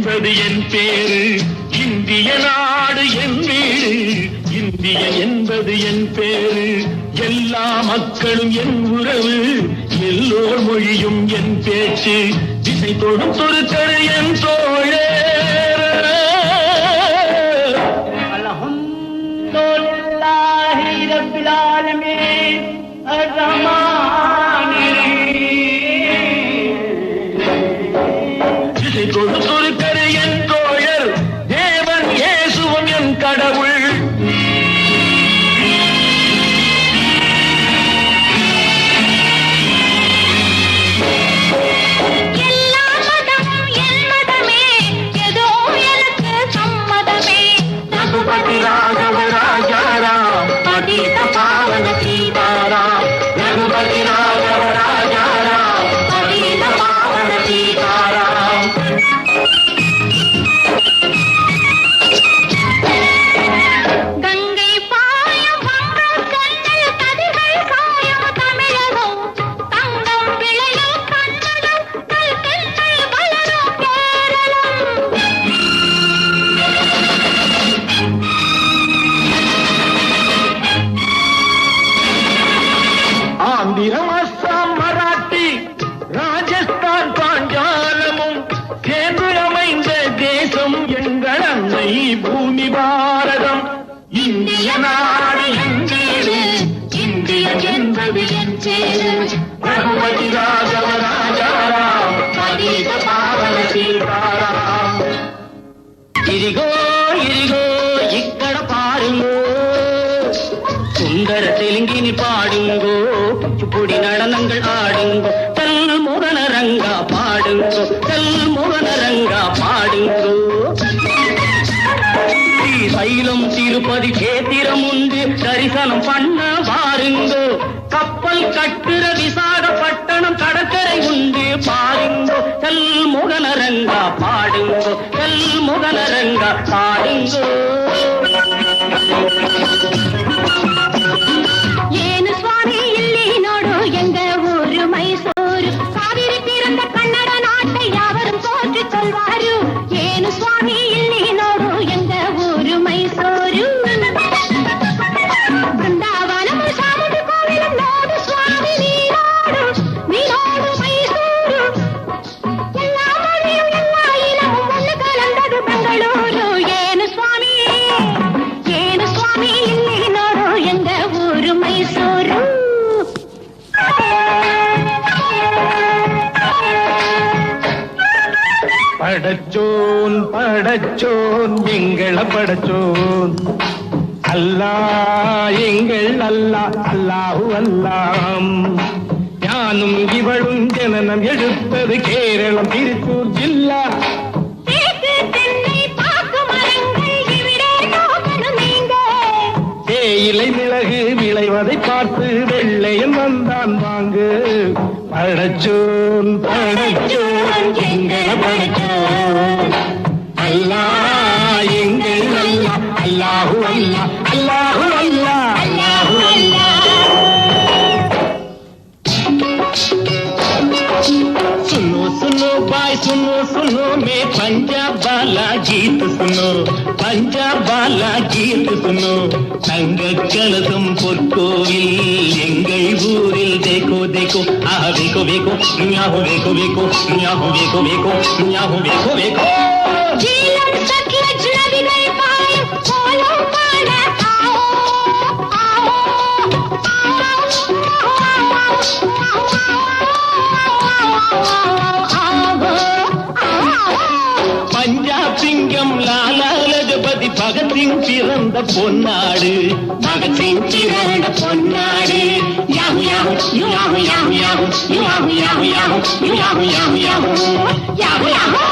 என்பது என் பேரு, இந்திய நாடு என் வீடு, இந்திய என்பது என் பேரு, எல்லா மக்களும் என் உறவு, எல்லோர் மொழியும் என் பேச்சு, திசை தொடும் தொடுக்கரு என் தோழே. அல்ஹம்துலில்லாஹி ரப்பில் ஆலமீன் திசை தொடும் தொடுக்கரு என் தோழர், தேவன் இயேசுவும் என் கடவுள். राघव राजा राम पतित पावन सीताराम, रघुपति राघव राजा राम पतित पावन सीताराम. गंगै पायम कन्नल कदिगै सायम तमिழகம், தங்கம் விளையும் கன்னடம், கல்கென்னல் வளரும் கேரளம். ஆந்திரம், அஸ்ஸாம், மராட்டி, ராஜஸ்தான், பாஞ்சாலமும் சேர்ந்து அமைந்த தேசம் எங்கள் அன்னை பூமி பாரதம். இந்திய நாடு என் வீடு, இந்திய என்பது என் பேரு, ரகுபதி ராகவ ராஜாராம் பதீத பாவன சீதாராம். ఇదిగో ఇదిగో ఇక్కడ పాడుంగో, சுந்தர தெலுங்கினி பாடுங்கோ, குச்சிப்புடி நடனங்கள் ஆடுங்கோ, கல் முகனரங்கா பாடுங்கோ, கல் முகனரங்கா பாடுங்கோ. ஸ்ரீசைலம் திருப்பதி கேத்திரம் உண்டு, தரிசனம் பண்ண வாருங்கோ, கப்பல் கட்டுற விசாகப்பட்டணம் கடற்கரை உண்டு பாருங்கோ, கல் முகனரங்கா பாடுங்கோ, கல் முகனரங்கா பாடுங்கோ. ಏನು ಸ್ವಾಮಿ ಇಲ್ಲಿ ನೋಡು ಎಂಗ ಊರು ಮೈಸೂರು, ಕಾವೇರಿ ತೀರದ ಕನ್ನಡ ನಾಟை யாவரும் போற்றிச் சொல்வாரு. ಏನು ಸ್ವಾಮಿ ಇಲ್ಲಿ ನೋಡು ಎಂಗ ಊರು ಮೈಸೂರು, ಬೃಂದಾವನಂ சாமுண்டி கோவிலும் ನೋಡು ಸ್ವಾಮಿ ನೀನೋಡು ಮೈಸೂರು, எல்லா மொழியும் எல்லா இனமும் ஒன்று கலந்தது பெங்களூರು. ಏನು ಸ್ವಾಮಿ ಇಲ್ಲಿ ನೋಡು ಎಂಗ ಊರು ಮೈಸೂರು. படச்சோன் படச்சோன் எங்கள படச்சோன், அல்லா எங்கள் அல்லா அல்லாஹு அல்லாம். ஞானும் இவளும் ஜனனம் எடுத்தது கேரளம் திருச்சூர் ஜில்லா. தேக்கு தென்னை பாக்கு மரங்கள் இவிடே நோக்கணும் நீங்க, தேயிலை மிளகு விளைவதை பார்த்து வெள்ளையன் வந்தான் வாங்கு. படச்சோன் படச்சோன் எங்கள படச்சோன், அல்லா எங்கள் அல்லா அல்லாஹு அல்லா அல்லாஹு அல்லா அல்லாஹு அல்லா. सुनो सुनो भाई सुनो सुनो मैं पंजाब वाला गीत सुनो, पंजाब वाला गीत सुनो. தங்க கலசம் பொற்கோவில் எங்கள் ஊரில் देखो देखो आह देखो देखो न्याहो देखो देखो न्याहो देखो देखो न्याहो देखो देखो. ஜீலம் சட்லஜ் நதிகள் பாயும் கோலம் காண ஆவோ ஆவோ ஆவோ. பஞ்சாப் சிங்கம் லாலா லஜபதி பகத்சிங் பிறந்த பொன்னாடு, பகத்சிங் பிறந்த பொன்னாடு. யாஹு யாஹு யாஹு யாஹு யாஹு யாஹு யாஹு யாஹு யாஹு யாஹு யாஹு யாஹு யாஹு.